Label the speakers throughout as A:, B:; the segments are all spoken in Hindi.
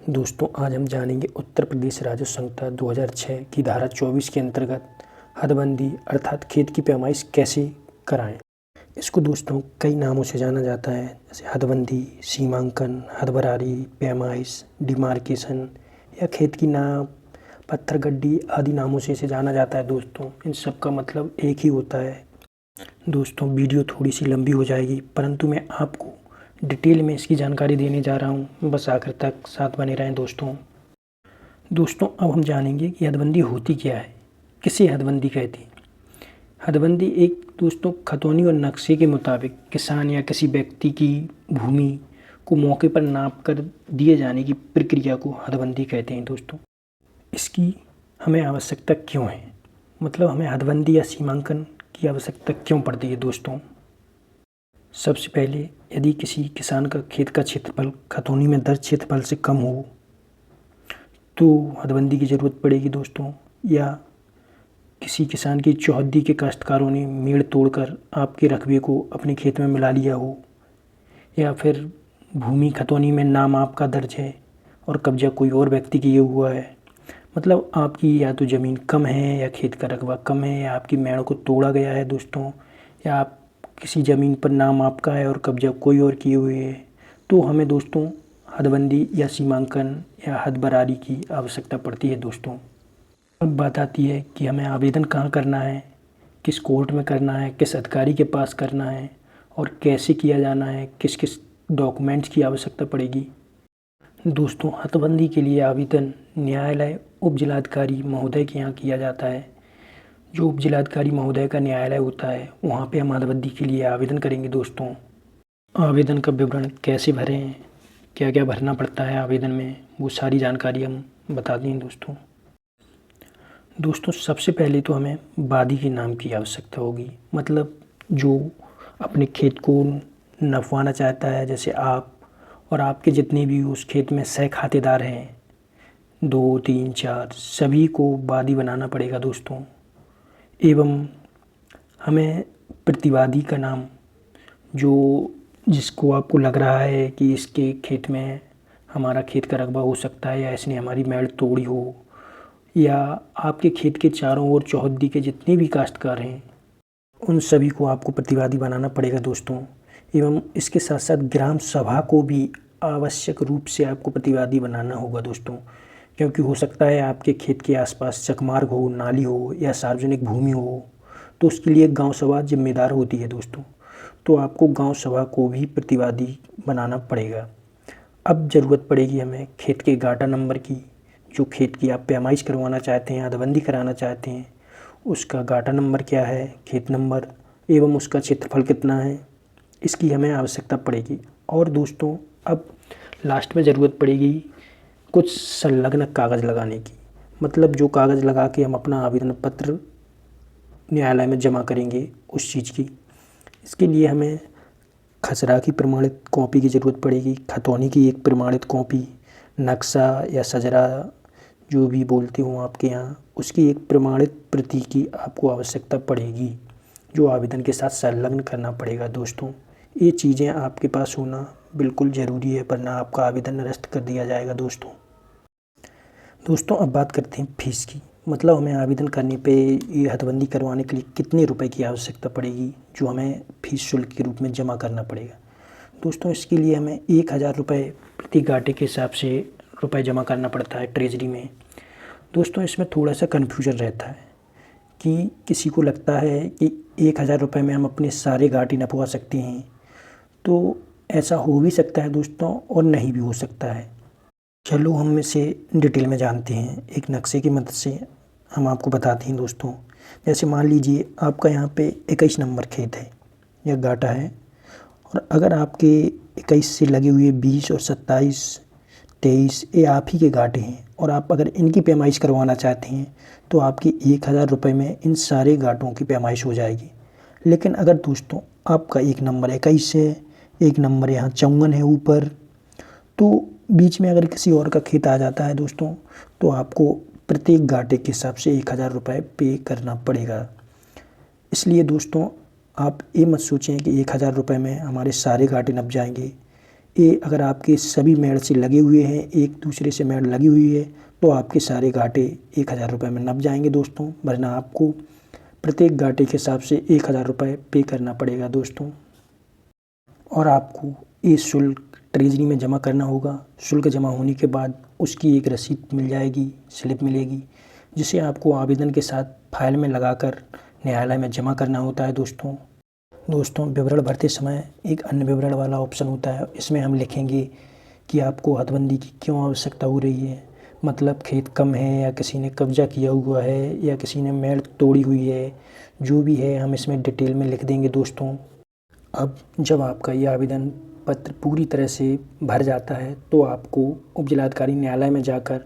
A: दोस्तों आज हम जानेंगे उत्तर प्रदेश राजस्व संहिता 2006 की धारा 24 के अंतर्गत हदबंदी अर्थात खेत की पैमाइश कैसे कराएं। इसको दोस्तों कई नामों से जाना जाता है, जैसे हदबंदी, सीमांकन, हदबरारी, पैमाइश, डिमार्केशन या खेत की नाप, पत्थर गड्डी आदि नामों से इसे जाना जाता है। दोस्तों इन सब का मतलब एक ही होता है। दोस्तों वीडियो थोड़ी सी लंबी हो जाएगी, परंतु मैं आपको डिटेल में इसकी जानकारी देने जा रहा हूँ, बस आखिर तक साथ बने रहें। दोस्तों अब हम जानेंगे कि हदबंदी होती क्या है, किसे हदबंदी कहती है। हदबंदी एक दोस्तों खतौनी और नक्शे के मुताबिक किसान या किसी व्यक्ति की भूमि को मौके पर नाप कर दिए जाने की प्रक्रिया को हदबंदी कहते हैं। दोस्तों इसकी हमें आवश्यकता क्यों है, मतलब हमें हदबंदी या सीमांकन की आवश्यकता क्यों पड़ती है। दोस्तों सबसे पहले यदि किसी किसान का खेत का क्षेत्रफल खतौनी में दर्ज क्षेत्रफल से कम हो तो हदबंदी की ज़रूरत पड़ेगी। दोस्तों या किसी किसान की चौहद्दी के काश्तकारों ने मेड़ तोड़कर आपके रकबे को अपने खेत में मिला लिया हो, या फिर भूमि खतौनी में नाम आपका दर्ज है और कब्जा कोई और व्यक्ति किए हुआ है, मतलब आपकी या तो ज़मीन कम है या खेत का रकबा कम है या आपकी मेड़ को तोड़ा गया है दोस्तों, या आप किसी ज़मीन पर नाम आपका है और कब्जा कोई और किए हुए है, तो हमें दोस्तों हदबंदी या सीमांकन या हदबरारी की आवश्यकता पड़ती है। दोस्तों अब बात आती है कि हमें आवेदन कहाँ करना है, किस कोर्ट में करना है, किस अधिकारी के पास करना है और कैसे किया जाना है, किस किस डॉक्यूमेंट्स की आवश्यकता पड़ेगी। दोस्तों हदबंदी के लिए आवेदन न्यायालय उप जिलाधिकारी महोदय के यहाँ किया जाता है। जो उप जिलाधिकारी महोदय का न्यायालय होता है वहाँ पे हम हदबंदी के लिए आवेदन करेंगे। दोस्तों आवेदन का विवरण कैसे भरें, क्या क्या भरना पड़ता है आवेदन में, वो सारी जानकारी हम बता दें। दोस्तों सबसे पहले तो हमें वादी के नाम की आवश्यकता होगी, मतलब जो अपने खेत को नफवाना चाहता है, जैसे आप और आपके जितने भी उस खेत में सह खातेदार हैं, 2, 3, 4 सभी को वादी बनाना पड़ेगा। दोस्तों एवं हमें प्रतिवादी का नाम, जो जिसको आपको लग रहा है कि इसके खेत में हमारा खेत का रकबा हो सकता है या इसने हमारी मेड़ तोड़ी हो, या आपके खेत के चारों ओर चौहद्दी के जितने भी काश्तकार हैं उन सभी को आपको प्रतिवादी बनाना पड़ेगा। दोस्तों एवं इसके साथ साथ ग्राम सभा को भी आवश्यक रूप से आपको प्रतिवादी बनाना होगा। दोस्तों क्योंकि हो सकता है आपके खेत के आसपास चकमार्ग हो, नाली हो या सार्वजनिक भूमि हो, तो उसके लिए गांव सभा जिम्मेदार होती है। दोस्तों तो आपको गांव सभा को भी प्रतिवादी बनाना पड़ेगा। अब ज़रूरत पड़ेगी हमें खेत के गाटा नंबर की, जो खेत की आप पैमाइश करवाना चाहते हैं, हदबंदी कराना चाहते हैं, उसका गाटा नंबर क्या है, खेत नंबर एवं उसका क्षेत्रफल कितना है, इसकी हमें आवश्यकता पड़ेगी। और दोस्तों अब लास्ट में ज़रूरत पड़ेगी कुछ संलग्न कागज़ लगाने की, मतलब जो कागज़ लगा के हम अपना आवेदन पत्र न्यायालय में जमा करेंगे उस चीज़ की। इसके लिए हमें खसरा की प्रमाणित कॉपी की ज़रूरत पड़ेगी, खतौनी की एक प्रमाणित कॉपी, नक्शा या सजरा जो भी बोलते हो आपके यहाँ, उसकी एक प्रमाणित प्रति की आपको आवश्यकता पड़ेगी, जो आवेदन के साथ संलग्न करना पड़ेगा। दोस्तों ये चीज़ें आपके पास होना बिल्कुल ज़रूरी है, वरना आपका आवेदन निरस्त कर दिया जाएगा। दोस्तों अब बात करते हैं फीस की, मतलब हमें आवेदन करने पे ये हदबंदी करवाने के लिए कितने रुपए की आवश्यकता पड़ेगी, जो हमें फीस शुल्क के रूप में जमा करना पड़ेगा। दोस्तों इसके लिए हमें 1000 रुपये प्रति गाटे के हिसाब से रुपए जमा करना पड़ता है ट्रेजरी में। दोस्तों इसमें थोड़ा सा कन्फ्यूजन रहता है कि किसी को लगता है कि 1000 रुपये में हम अपने सारे गाटे नपवा सकते हैं, तो ऐसा हो भी सकता है दोस्तों और नहीं भी हो सकता है। चलो हम इसे डिटेल में जानते हैं, एक नक्शे की मदद से हम आपको बताते हैं। दोस्तों जैसे मान लीजिए आपका यहाँ पे 21 नंबर खेत है या गाटा है, और अगर आपके 21 से लगे हुए 20 और 27, 23 ये आप ही के गाटे हैं, और आप अगर इनकी पैमाइश करवाना चाहते हैं तो आपकी 1000 रुपये में इन सारे गाटों की पैमाइश हो जाएगी। लेकिन अगर दोस्तों आपका एक नंबर 21 है, एक नंबर यहाँ 54 है ऊपर, तो बीच में अगर किसी और का खेत आ जाता है दोस्तों, तो आपको प्रत्येक गाटे के हिसाब से 1000 रुपये पे करना पड़ेगा। इसलिए दोस्तों आप ये मत सोचें कि 1000 रुपये में हमारे सारे गाटे नप जाएंगे। ये अगर आपके सभी मेड़ से लगे हुए हैं, एक दूसरे से मेड़ लगी हुई है, तो आपके सारे घाटे 1000 रुपये में नप जाएंगे दोस्तों, वरना आपको प्रत्येक घाटे के हिसाब से 1000 रुपये पे करना पड़ेगा दोस्तों। और आपको ये शुल्क ट्रेजरी में जमा करना होगा। शुल्क जमा होने के बाद उसकी एक रसीद मिल जाएगी, स्लिप मिलेगी, जिसे आपको आवेदन के साथ फाइल में लगाकर न्यायालय में जमा करना होता है दोस्तों विवरण भरते समय एक अन्य विवरण वाला ऑप्शन होता है। इसमें हम लिखेंगे कि आपको हदबंदी की क्यों आवश्यकता हो रही है, मतलब खेत कम है या किसी ने कब्जा किया हुआ है या किसी ने मेड़ तोड़ी हुई है, जो भी है हम इसमें डिटेल में लिख देंगे दोस्तों। अब जब आपका ये आवेदन पत्र पूरी तरह से भर जाता है तो आपको उपजिलाधिकारी न्यायालय में जाकर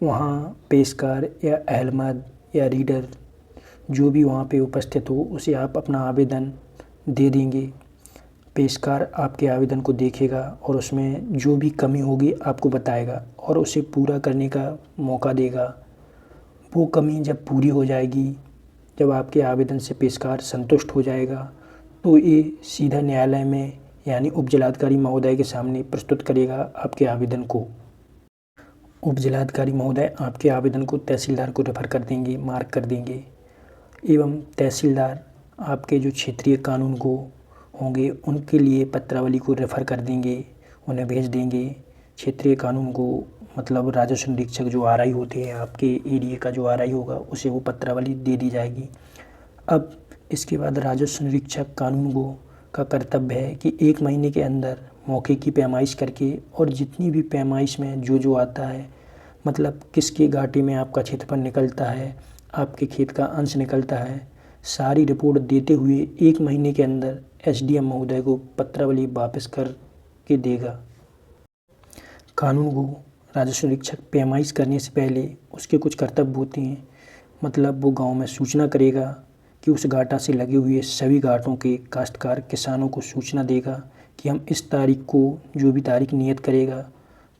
A: वहाँ पेशकार या अहलमद या रीडर जो भी वहाँ पे उपस्थित हो उसे आप अपना आवेदन दे देंगे। पेशकार आपके आवेदन को देखेगा और उसमें जो भी कमी होगी आपको बताएगा और उसे पूरा करने का मौका देगा। वो कमी जब पूरी हो जाएगी, जब आपके आवेदन से पेशकार संतुष्ट हो जाएगा, तो ये सीधा न्यायालय में यानी उपजिलाधिकारी महोदय के सामने प्रस्तुत करेगा आपके आवेदन को। उपजिलाधिकारी महोदय आपके आवेदन को तहसीलदार को रेफर कर देंगे, मार्क कर देंगे, एवं तहसीलदार आपके जो क्षेत्रीय कानून को होंगे उनके लिए पत्रावली को रेफ़र कर देंगे, उन्हें भेज देंगे। क्षेत्रीय कानून को मतलब राजस्व निरीक्षक जो आरआई होते हैं, आपके एरिया का जो आरआई होगा उसे वो पत्रावली दे दी जाएगी। अब इसके बाद राजस्व निरीक्षक कानून को का कर्तव्य है कि 1 महीने के अंदर मौके की पैमाइश करके और जितनी भी पैमाइश में जो आता है, मतलब किसके घाटे में आपका क्षेत्रफल निकलता है, आपके खेत का अंश निकलता है, सारी रिपोर्ट देते हुए 1 महीने के अंदर एसडीएम महोदय को पत्रावली वापस कर के देगा। कानून को राजस्व निरीक्षक पैमाइश करने से पहले उसके कुछ कर्तव्य होते हैं, मतलब वो गांव में सूचना करेगा कि उस घाटा से लगे हुए सभी घाटों के काश्तकार किसानों को सूचना देगा कि हम इस तारीख को, जो भी तारीख नियत करेगा,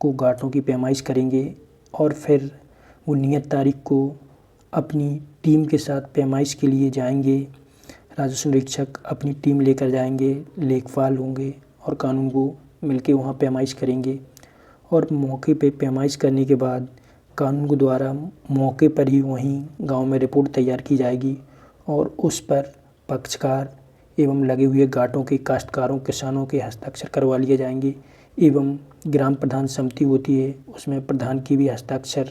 A: को घाटों की पैमाइश करेंगे और फिर वो नियत तारीख को अपनी टीम के साथ पैमाइश के लिए जाएंगे। राजस्व निरीक्षक अपनी टीम लेकर जाएंगे, लेखपाल होंगे और कानून को मिलके वहाँ पैमाइश करेंगे और मौके पे पैमाइश करने के बाद कानून को द्वारा मौके पर ही वहीं गांव में रिपोर्ट तैयार की जाएगी और उस पर पक्षकार एवं लगे हुए घाटों के काश्तकारों किसानों के हस्ताक्षर करवा लिए जाएंगे एवं ग्राम प्रधान समिति होती है उसमें प्रधान की भी हस्ताक्षर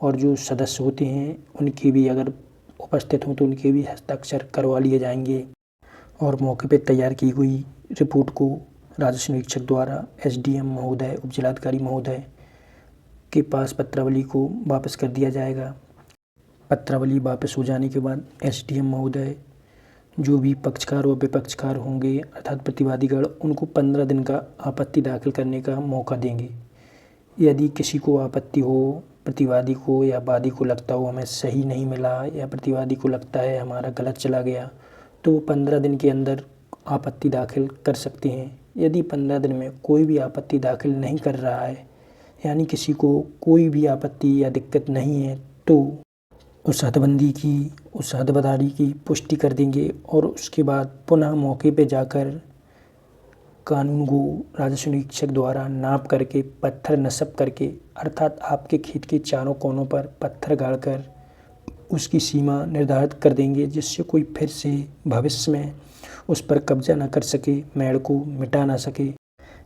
A: और जो सदस्य होते हैं उनकी भी अगर उपस्थित हों तो उनके भी हस्ताक्षर करवा लिए जाएंगे और मौके पर तैयार की हुई रिपोर्ट को राजस्व निरीक्षक द्वारा एसडीएम महोदय, उपजिलाधिकारी महोदय के पास पत्रावली को वापस कर दिया जाएगा। पत्रावली वापस हो जाने के बाद एसडीएम महोदय जो भी पक्षकार और विपक्षकार होंगे अर्थात प्रतिवादीगण, उनको 15 दिन का आपत्ति दाखिल करने का मौका देंगे। यदि किसी को आपत्ति हो, प्रतिवादी को या वादी को लगता हो हमें सही नहीं मिला या प्रतिवादी को लगता है हमारा गलत चला गया, तो वो 15 दिन के अंदर आपत्ति दाखिल कर सकते हैं। यदि 15 दिन में कोई भी आपत्ति दाखिल नहीं कर रहा है, यानी किसी को कोई भी आपत्ति या दिक्कत नहीं है, तो उस हदबंदी की, उस हदबदारी की पुष्टि कर देंगे और उसके बाद पुनः मौके पे जाकर कानून को राजस्व निरीक्षक द्वारा नाप करके पत्थर नस्ब करके अर्थात आपके खेत के चारों कोनों पर पत्थर गाड़कर उसकी सीमा निर्धारित कर देंगे, जिससे कोई फिर से भविष्य में उस पर कब्जा न कर सके, मेड़ को मिटा ना सके।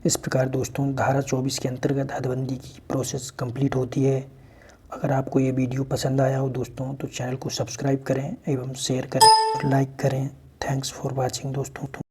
A: इस प्रकार दोस्तों धारा 24 के अंतर्गत हदबंदी की प्रोसेस कंप्लीट होती है। अगर आपको ये वीडियो पसंद आया हो दोस्तों तो चैनल को सब्सक्राइब करें एवं शेयर करें, लाइक करें। थैंक्स फॉर वॉचिंग दोस्तों।